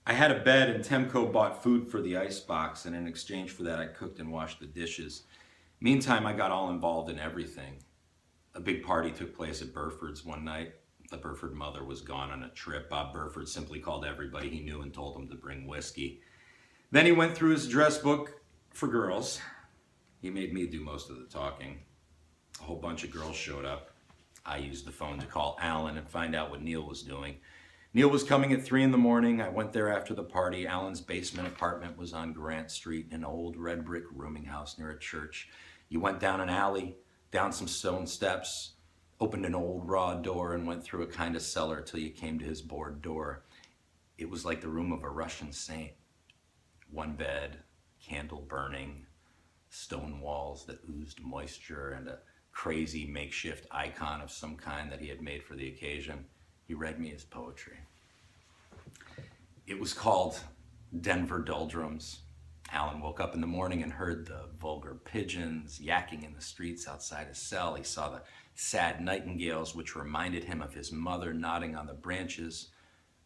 I had a bed and Temco bought food for the icebox, and in exchange for that, I cooked and washed the dishes. Meantime, I got all involved in everything. A big party took place at Burford's one night. The Burford mother was gone on a trip. Bob Burford simply called everybody he knew and told them to bring whiskey. Then he went through his dress book for girls. He made me do most of the talking. A whole bunch of girls showed up. I used the phone to call Alan and find out what Neil was doing. Neil was coming at 3 in the morning. I went there after the party. Alan's basement apartment was on Grant Street, an old red brick rooming house near a church. You went down an alley, down some stone steps, opened an old raw door, and went through a kind of cellar till you came to his board door. It was like the room of a Russian saint. One bed, candle burning, stone walls that oozed moisture, and a crazy makeshift icon of some kind that he had made for the occasion. He read me his poetry. It was called Denver Doldrums. Alan woke up in the morning and heard the vulgar pigeons yakking in the streets outside his cell. He saw the sad nightingales, which reminded him of his mother nodding on the branches.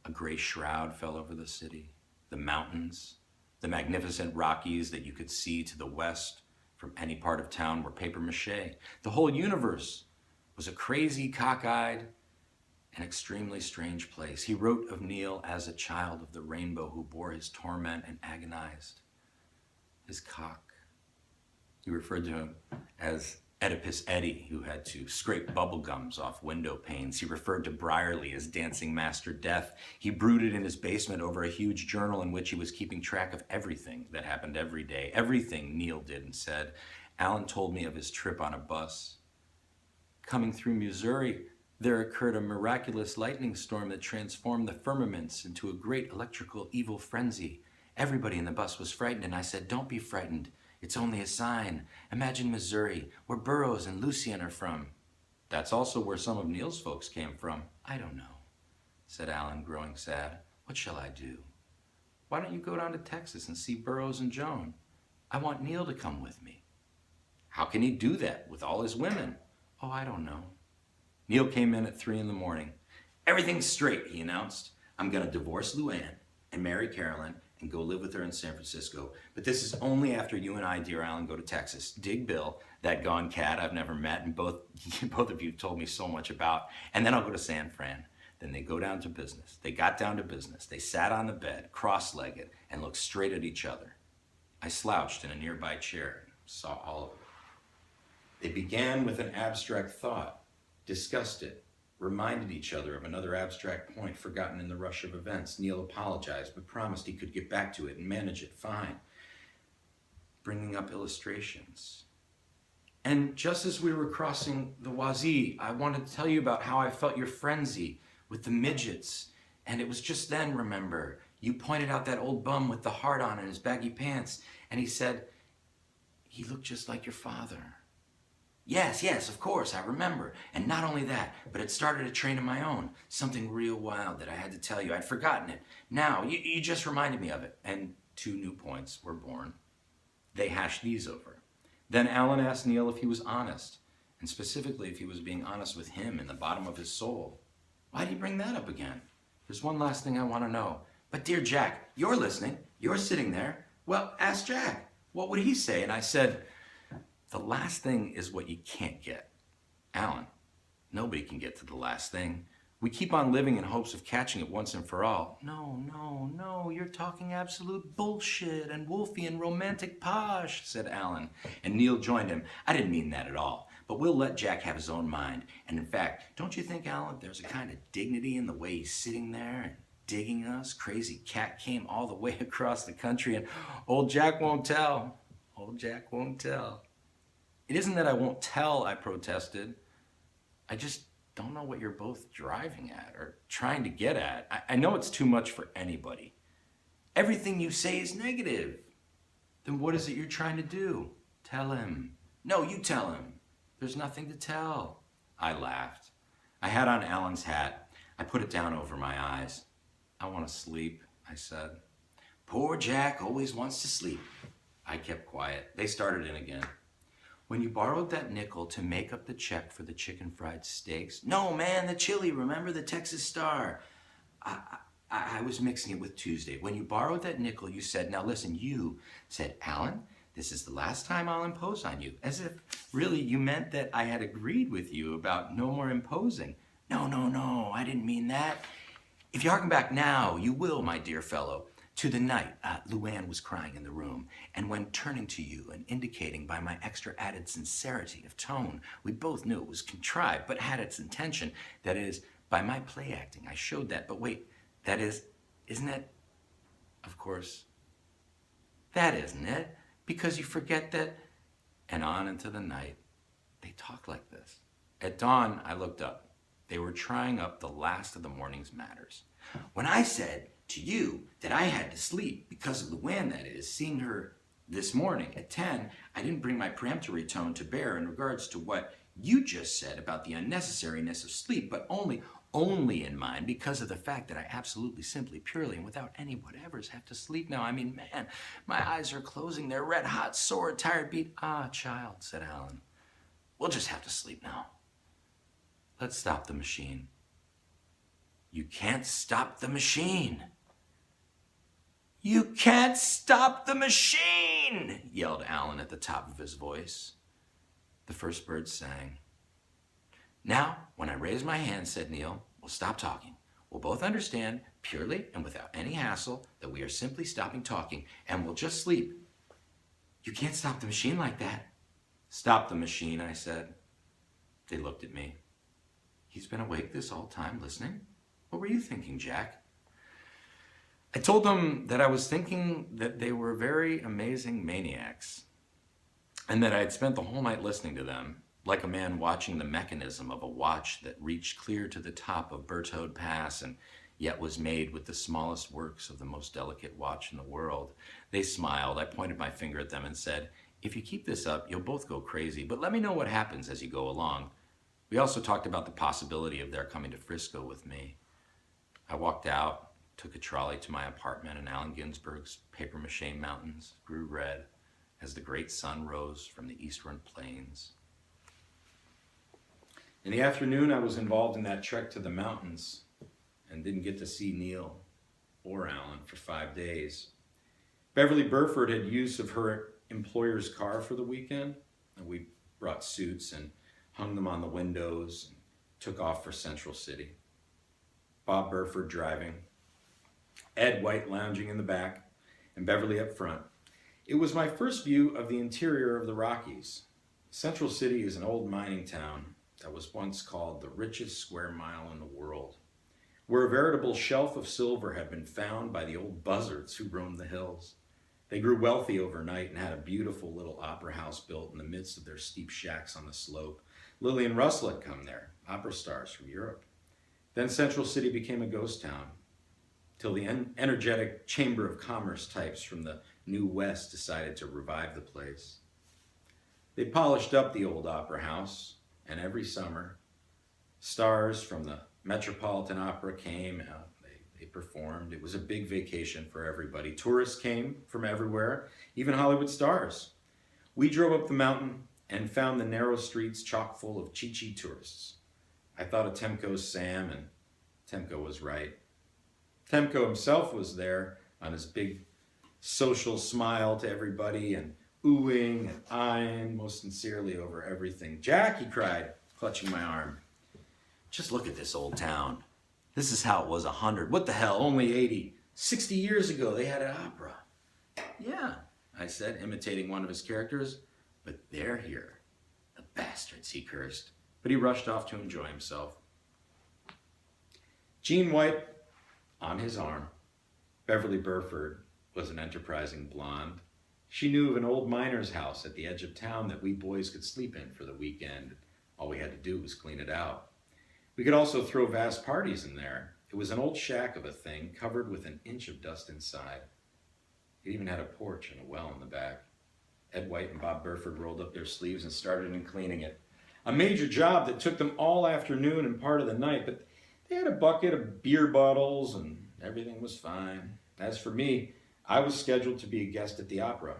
A gray shroud fell over the city. The mountains, the magnificent Rockies that you could see to the west from any part of town were paper mache. The whole universe was a crazy, cockeyed, an extremely strange place. He wrote of Neil as a child of the rainbow who bore his torment and agonized his cock. He referred to him as Oedipus Eddie, who had to scrape bubble gums off window panes. He referred to Brierly as Dancing Master Death. He brooded in his basement over a huge journal in which he was keeping track of everything that happened every day, everything Neil did and said. Alan told me of his trip on a bus. Coming through Missouri, there occurred a miraculous lightning storm that transformed the firmaments into a great electrical evil frenzy. Everybody in the bus was frightened, and I said, "Don't be frightened. It's only a sign. Imagine Missouri, where Burroughs and Lucian are from." "That's also where some of Neil's folks came from." "I don't know," said Alan, growing sad. "What shall I do?" "Why don't you go down to Texas and see Burroughs and Joan?" "I want Neil to come with me." "How can he do that with all his women?" "Oh, I don't know." Neil came in at 3 in the morning. "Everything's straight," he announced. "I'm going to divorce Luann and marry Carolyn and go live with her in San Francisco. But this is only after you and I, dear Alan, go to Texas. Dig Bill, that gone cat I've never met and both of you told me so much about. And then I'll go to San Fran." Then they go down to business. They got down to business. They sat on the bed, cross-legged, and looked straight at each other. I slouched in a nearby chair and saw all of it. They began with an abstract thought, discussed it, reminded each other of another abstract point forgotten in the rush of events. Neil apologized, but promised he could get back to it and manage it fine, bringing up illustrations. "And just as we were crossing the Wazee, I wanted to tell you about how I felt your frenzy with the midgets. And it was just then, remember, you pointed out that old bum with the heart on in his baggy pants, and he said, he looked just like your father." Yes, of course, I remember. And not only that, but it started a train of my own. Something real wild that I had to tell you. I'd forgotten it. Now, you just reminded me of it." And 2 new points were born. They hashed these over. Then Alan asked Neil if he was honest, and specifically if he was being honest with him in the bottom of his soul. "Why do you bring that up again?" "There's one last thing I want to know." "But dear Jack, you're listening. You're sitting there." "Well, ask Jack. What would he say?" And I said, "The last thing is what you can't get. Alan, nobody can get to the last thing. We keep on living in hopes of catching it once and for all." No, you're talking absolute bullshit and Wolfian romantic posh," said Alan. And Neil joined him. "I didn't mean that at all, but we'll let Jack have his own mind. And in fact, don't you think, Alan, there's a kind of dignity in the way he's sitting there and digging us? Crazy cat came all the way across the country, and old Jack won't tell. Old Jack won't tell." "It isn't that I won't tell," I protested. "I just don't know what you're both driving at or trying to get at. I know it's too much for anybody." "Everything you say is negative." "Then what is it you're trying to do?" "Tell him." "No, you tell him." "There's nothing to tell." I laughed. I had on Alan's hat. I put it down over my eyes. "I want to sleep," I said. "Poor Jack always wants to sleep." I kept quiet. They started in again. "When you borrowed that nickel to make up the check for the chicken fried steaks." "No, man, the chili, remember? The Texas Star." I was mixing it with Tuesday. When you borrowed that nickel, you said, now listen, you said, Alan, this is the last time I'll impose on you. As if really you meant that I had agreed with you about no more imposing. No, no, no, I didn't mean that. If you harken back now, you will, my dear fellow, to the night Luann was crying in the room, and when turning to you and indicating by my extra added sincerity of tone, we both knew it was contrived, but had its intention. That is, by my play acting, I showed that. But wait, that is, isn't it? Of course, that isn't it, because you forget that, and on into the night, they talk like this. At dawn, I looked up. They were trying up the last of the morning's matters. When I said to you that I had to sleep because of Luann, that is, seeing her this morning at 10, I didn't bring my peremptory tone to bear in regards to what you just said about the unnecessariness of sleep, but only in mind because of the fact that I absolutely, simply, purely, and without any whatevers have to sleep now. I mean, man, my eyes are closing. They're red hot, sore, tired, beat. Ah, child, said Alan, we'll just have to sleep now. Let's stop the machine. You can't stop the machine. You can't stop the machine, yelled Alan at the top of his voice. The first bird sang. Now, when I raise my hand, said Neil, we'll stop talking. We'll both understand, purely and without any hassle, that we are simply stopping talking, and we'll just sleep. You can't stop the machine like that. Stop the machine, I said. They looked at me. He's been awake this whole time listening? What were you thinking, Jack? I told them that I was thinking that they were very amazing maniacs, and that I had spent the whole night listening to them, like a man watching the mechanism of a watch that reached clear to the top of Berthoud Pass and yet was made with the smallest works of the most delicate watch in the world. They smiled. I pointed my finger at them and said, if you keep this up, you'll both go crazy, but let me know what happens as you go along. We also talked about the possibility of their coming to Frisco with me. I walked out, took a trolley to my apartment, and Allen Ginsberg's papier-mâché mountains grew red as the great sun rose from the eastern plains. In the afternoon, I was involved in that trek to the mountains and didn't get to see Neil or Alan for 5 days. Beverly Burford had use of her employer's car for the weekend, and we brought suits and hung them on the windows and took off for Central City. Bob Burford driving, Ed White lounging in the back, and Beverly up front. It was my first view of the interior of the Rockies. Central City is an old mining town that was once called the richest square mile in the world, where a veritable shelf of silver had been found by the old buzzards who roamed the hills. They grew wealthy overnight and had a beautiful little opera house built in the midst of their steep shacks on the slope. Lillian Russell had come there, opera stars from Europe. Then Central City became a ghost town, till the energetic Chamber of Commerce types from the New West decided to revive the place. They polished up the old opera house, and every summer, stars from the Metropolitan Opera came out. They performed. It was a big vacation for everybody. Tourists came from everywhere, even Hollywood stars. We drove up the mountain and found the narrow streets chock full of Chi-Chi tourists. I thought of Temco's Sam, and Temco was right. Temco himself was there on his big social smile to everybody and oohing and eyeing most sincerely over everything. Jack, he cried, clutching my arm. Just look at this old town. This is how it was 100. What the hell, only 80. 60 years ago, they had an opera. Yeah, I said, imitating one of his characters. But they're here. The bastards, he cursed. But he rushed off to enjoy himself. Jean White on his arm. Beverly Burford was an enterprising blonde. She knew of an old miner's house at the edge of town that we boys could sleep in for the weekend. All we had to do was clean it out. We could also throw vast parties in there. It was an old shack of a thing, covered with an inch of dust inside. It even had a porch and a well in the back. Ed White and Bob Burford rolled up their sleeves and started in cleaning it. A major job that took them all afternoon and part of the night, but they had a bucket of beer bottles and everything was fine. As for me, I was scheduled to be a guest at the opera.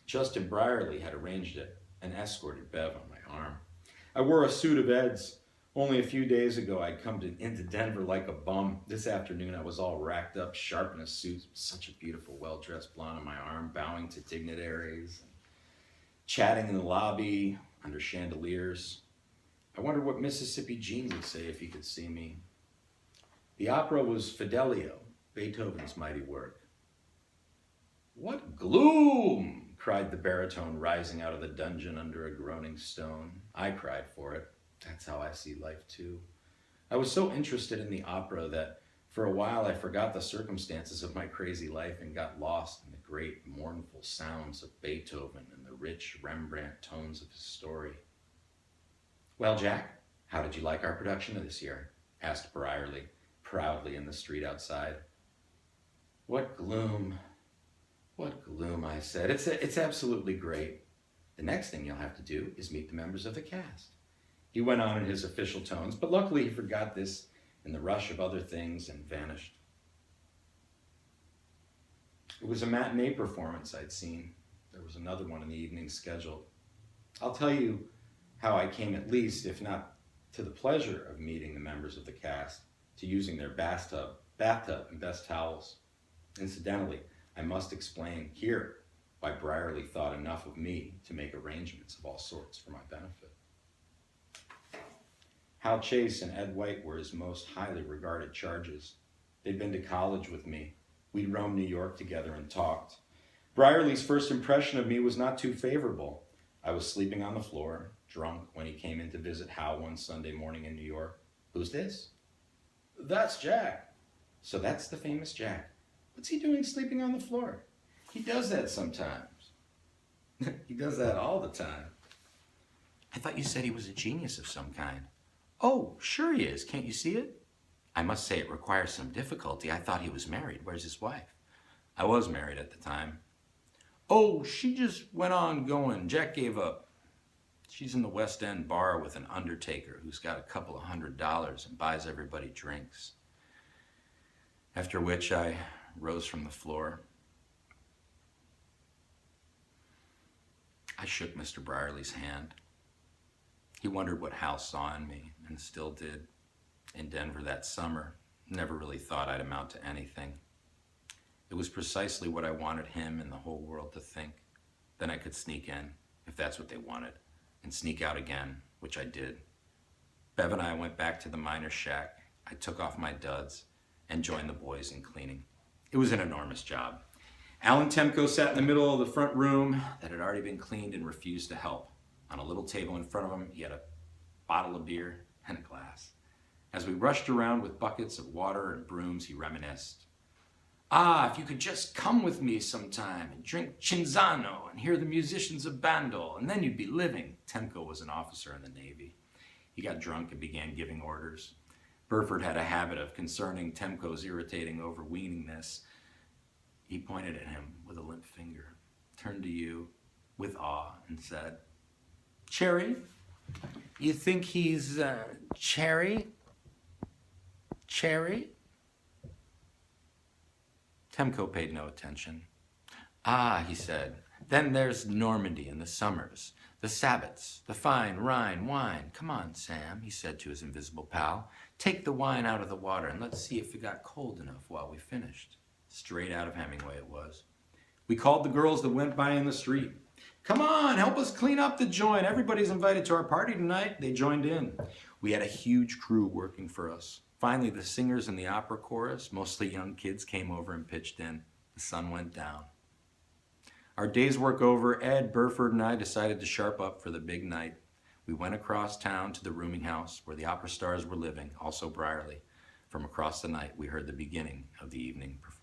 Justin Brierley had arranged it and escorted Bev on my arm. I wore a suit of Ed's, Only a few days ago, I'd come into Denver like a bum. This afternoon, I was all racked up, sharp in a suit, such a beautiful, well-dressed blonde on my arm, bowing to dignitaries, chatting in the lobby under chandeliers. I wondered what Mississippi Gene would say if he could see me. The opera was Fidelio, Beethoven's mighty work. "What gloom!" cried the baritone, rising out of the dungeon under a groaning stone. I cried for it. That's how I see life too. I was so interested in the opera that for a while I forgot the circumstances of my crazy life and got lost in the great mournful sounds of Beethoven and the rich Rembrandt tones of his story. "Well, Jack, how did you like our production of this year?" asked Brierly, proudly in the street outside. What gloom, I said. It's absolutely great. The next thing you'll have to do is meet the members of the cast. He went on in his official tones, but luckily he forgot this in the rush of other things and vanished. It was a matinee performance I'd seen. There was another one in the evening scheduled. I'll tell you how I came at least, if not to the pleasure of meeting the members of the cast, to using their bathtub and best towels. Incidentally, I must explain here why Brierly thought enough of me to make arrangements of all sorts for my benefit. Hal Chase and Ed White were his most highly regarded charges. They'd been to college with me. We'd roamed New York together and talked. Brierly's first impression of me was not too favorable. I was sleeping on the floor, drunk, when he came in to visit Hal one Sunday morning in New York. "Who's this?" "That's Jack." "So that's the famous Jack. What's he doing sleeping on the floor?" "He does that sometimes." "He does that all the time." "I thought you said he was a genius of some kind." "Oh, sure he is. Can't you see it?" "I must say it requires some difficulty. I thought he was married. Where's his wife?" "I was married at the time." "Oh, she just went on going. Jack gave up. She's in the West End bar with an undertaker who's got a couple of $100 and buys everybody drinks." After which I rose from the floor. I shook Mr. Brierly's hand. He wondered what Hal saw in me, and still did. In Denver that summer, never really thought I'd amount to anything. It was precisely what I wanted him and the whole world to think. Then I could sneak in, if that's what they wanted, and sneak out again, which I did. Bev and I went back to the miner's shack. I took off my duds and joined the boys in cleaning. It was an enormous job. Alan Temko sat in the middle of the front room that had already been cleaned and refused to help. On a little table in front of him, he had a bottle of beer and a glass. As we rushed around with buckets of water and brooms, he reminisced. "Ah, if you could just come with me sometime and drink Cinzano and hear the musicians of Bandol, and then you'd be living." Temko was an officer in the Navy. He got drunk and began giving orders. Burford had a habit of concerning Temko's irritating overweeningness. He pointed at him with a limp finger, turned to you with awe, and said, "Cherry, you think he's cherry? Cherry?" Temko paid no attention. "Ah," he said, "then there's Normandy in the summers, the Sabbats, the fine Rhine wine. Come on, Sam," he said to his invisible pal. "Take the wine out of the water and let's see if it got cold enough while we finished." Straight out of Hemingway it was. We called the girls that went by in the street. "Come on, help us clean up the joint. Everybody's invited to our party tonight." They joined in. We had a huge crew working for us. Finally, the singers in the opera chorus, mostly young kids, came over and pitched in. The sun went down. Our day's work over, Ed, Burford, and I decided to sharp up for the big night. We went across town to the rooming house where the opera stars were living, also Brierly. From across the night, we heard the beginning of the evening performance.